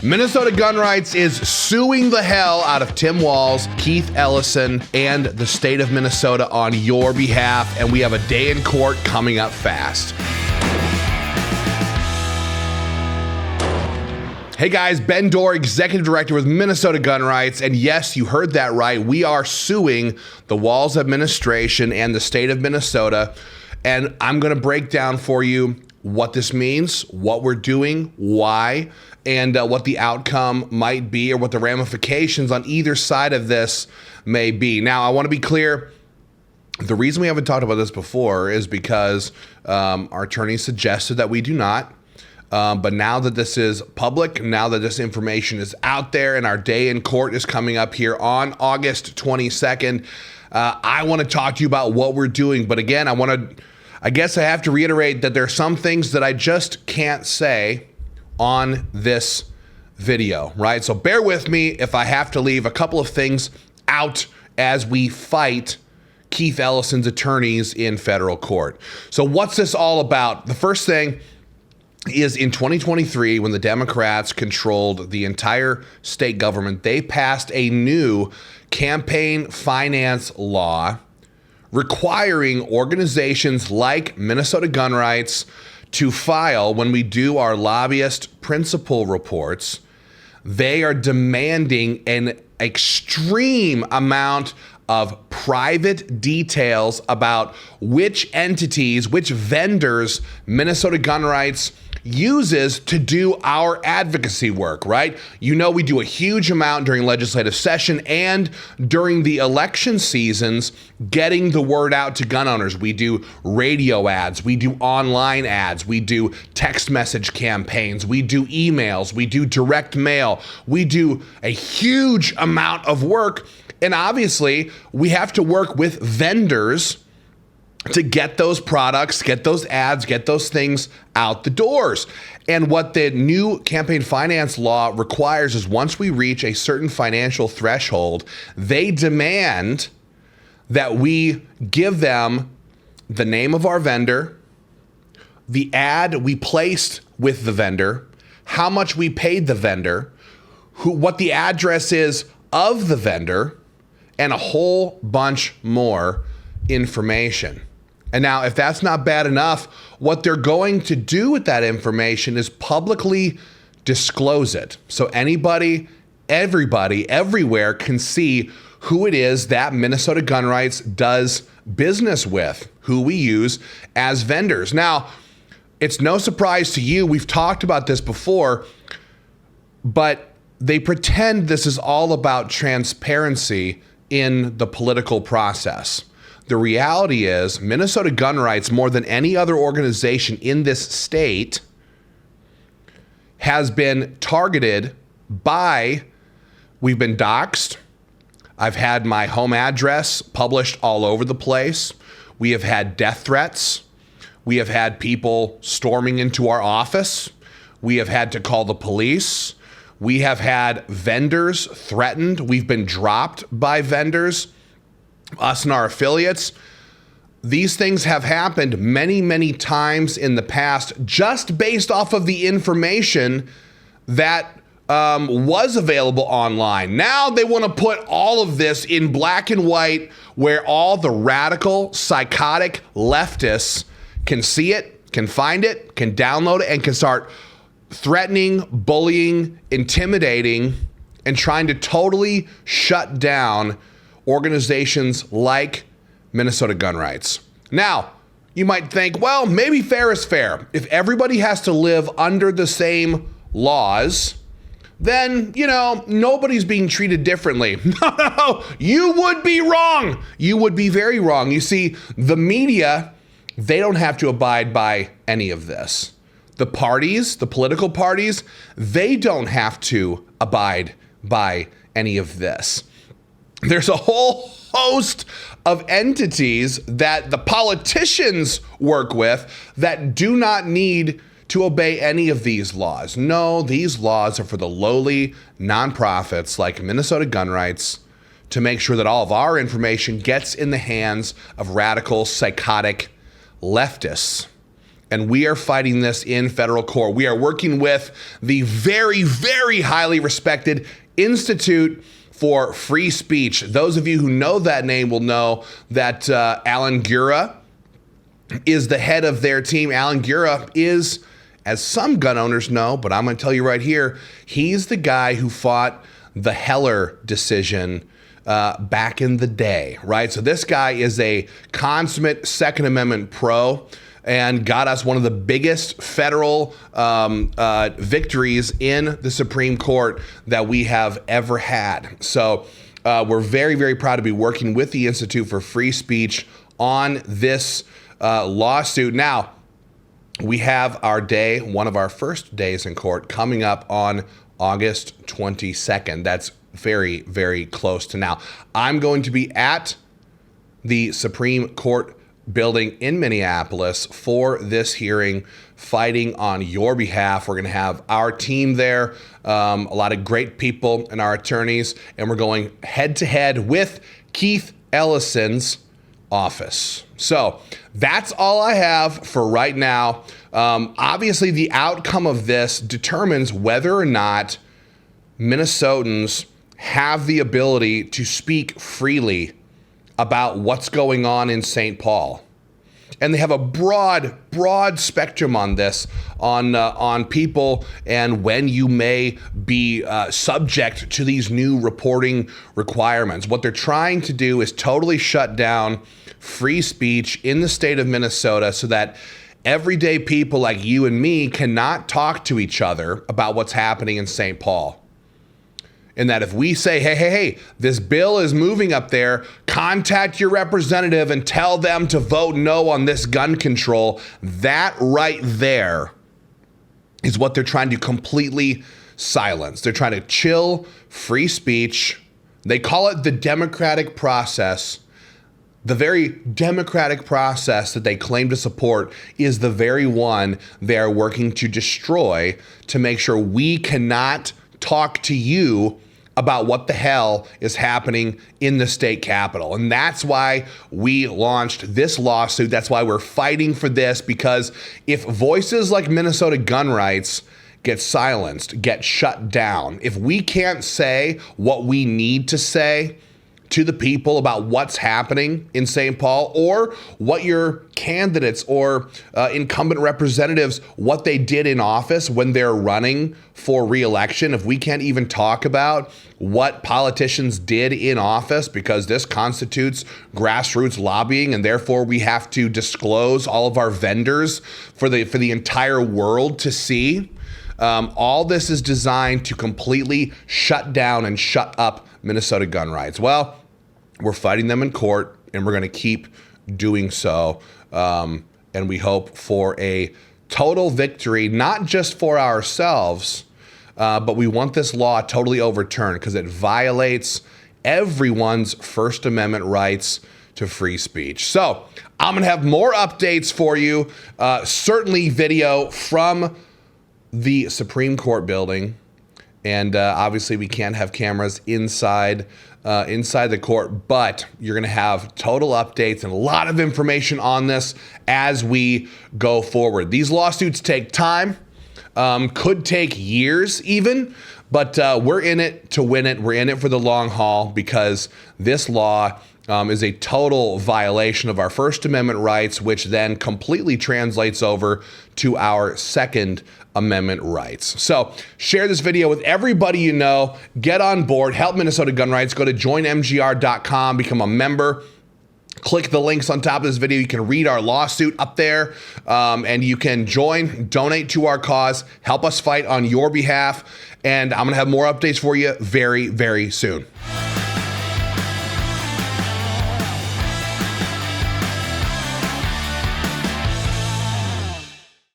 Minnesota Gun Rights is suing the hell out of Tim Walz, Keith Ellison, and the state of Minnesota on your behalf, and we have a day in court coming up fast. Hey guys, Ben Dorr, Executive Director with Minnesota Gun Rights, and yes, you heard that right. We are suing the Walz administration and the state of Minnesota, and I'm going to break down for you what this means, what we're doing, why, and what the outcome might be or what the ramifications on either side of this may be. Now, I want to be clear. The reason we haven't talked about this before is because our attorney suggested that we do not. But now that this is public, now that this information is out there and our day in court is coming up here on August 22nd, I want to talk to you about what we're doing. But again, I guess I have to reiterate that there are some things that I just can't say on this video, right? So bear with me if I have to leave a couple of things out as we fight Keith Ellison's attorneys in federal court. So what's this all about? The first thing is in 2023, when the Democrats controlled the entire state government, they passed a new campaign finance law requiring organizations like Minnesota Gun Rights to file, when we do our lobbyist principal reports, they are demanding an extreme amount of private details about which entities, which vendors Minnesota Gun Rights uses to do our advocacy work, right? You know, we do a huge amount during legislative session and during the election seasons, getting the word out to gun owners. We do radio ads, we do online ads, we do text message campaigns, we do emails, we do direct mail, we do a huge amount of work. And obviously, we have to work with vendors to get those products, get those ads, get those things out the doors. And what the new campaign finance law requires is once we reach a certain financial threshold, they demand that we give them the name of our vendor, the ad we placed with the vendor, how much we paid the vendor, what the address is of the vendor, and a whole bunch more information. And now, if that's not bad enough, what they're going to do with that information is publicly disclose it. So anybody, everybody, everywhere can see who it is that Minnesota Gun Rights does business with, who we use as vendors. Now, it's no surprise to you, we've talked about this before, but they pretend this is all about transparency in the political process. The reality is Minnesota Gun Rights, more than any other organization in this state, has been targeted by, we've been doxxed. I've had my home address published all over the place. We have had death threats. We have had people storming into our office. We have had to call the police. We have had vendors threatened. We've been dropped by vendors, us and our affiliates. These things have happened many, many times in the past, just based off of the information that was available online. Now they want to put all of this in black and white, where all the radical, psychotic leftists can see it, can find it, can download it, and can start threatening, bullying, intimidating, and trying to totally shut down organizations like Minnesota Gun Rights. Now, you might think, well, maybe fair is fair. If everybody has to live under the same laws, then, nobody's being treated differently. No, you would be wrong. You would be very wrong. You see, the media, they don't have to abide by any of this. The parties, the political parties, they don't have to abide by any of this. There's a whole host of entities that the politicians work with that do not need to obey any of these laws. No, these laws are for the lowly nonprofits like Minnesota Gun Rights to make sure that all of our information gets in the hands of radical, psychotic leftists. and we are fighting this in federal court. We are working with the very, very highly respected Institute for Free Speech. Those of you who know that name will know that Alan Gura is the head of their team. Alan Gura is, as some gun owners know, but I'm going to tell you right here, he's the guy who fought the Heller decision back in the day, right? So this guy is a consummate Second Amendment pro and got us one of the biggest federal victories in the Supreme Court that we have ever had. So we're very, very proud to be working with the Institute for Free Speech on this lawsuit. Now, we have our day, one of our first days in court, coming up on August 22nd. That's very, very close to now. I'm going to be at the Supreme Court building in Minneapolis for this hearing, fighting on your behalf. We're going to have our team there, a lot of great people and our attorneys, and we're going head to head with Keith Ellison's office. So that's all I have for right now. Obviously, the outcome of this determines whether or not Minnesotans have the ability to speak freely about what's going on in St. Paul. And they have a broad spectrum on this, on people and when you may be subject to these new reporting requirements. What they're trying to do is totally shut down free speech in the state of Minnesota so that everyday people like you and me cannot talk to each other about what's happening in St. Paul. And that if we say, hey, this bill is moving up there, contact your representative and tell them to vote no on this gun control, that right there is what they're trying to completely silence. They're trying to chill free speech. They call it the democratic process. The very democratic process that they claim to support is the very one they are working to destroy to make sure we cannot talk to you about what the hell is happening in the state capitol. And that's why we launched this lawsuit. That's why we're fighting for this, because if voices like Minnesota gun rights get silenced, get shut down, if we can't say what we need to say to the people about what's happening in St. Paul, or what your candidates or incumbent representatives, what they did in office when they're running for re-election, if we can't even talk about what politicians did in office, because this constitutes grassroots lobbying, and therefore we have to disclose all of our vendors for the entire world to see. All this is designed to completely shut down and shut up Minnesota gun rights. Well, we're fighting them in court, and we're going to keep doing so. And we hope for a total victory, not just for ourselves, but we want this law totally overturned because it violates everyone's First Amendment rights to free speech. So I'm going to have more updates for you, certainly video from the Supreme Court building. And obviously we can't have cameras inside the court, but you're going to have total updates and a lot of information on this as we go forward. These lawsuits take time, could take years even, but we're in it to win it. We're in it for the long haul because this law is a total violation of our First Amendment rights, which then completely translates over to our Second Amendment rights. So share this video with everybody you know. Get on board. Help Minnesota gun rights. Go to joinmgr.com. Become a member. Click the links on top of this video. You can read our lawsuit up there, and you can join, donate to our cause, help us fight on your behalf. And I'm going to have more updates for you very, very soon.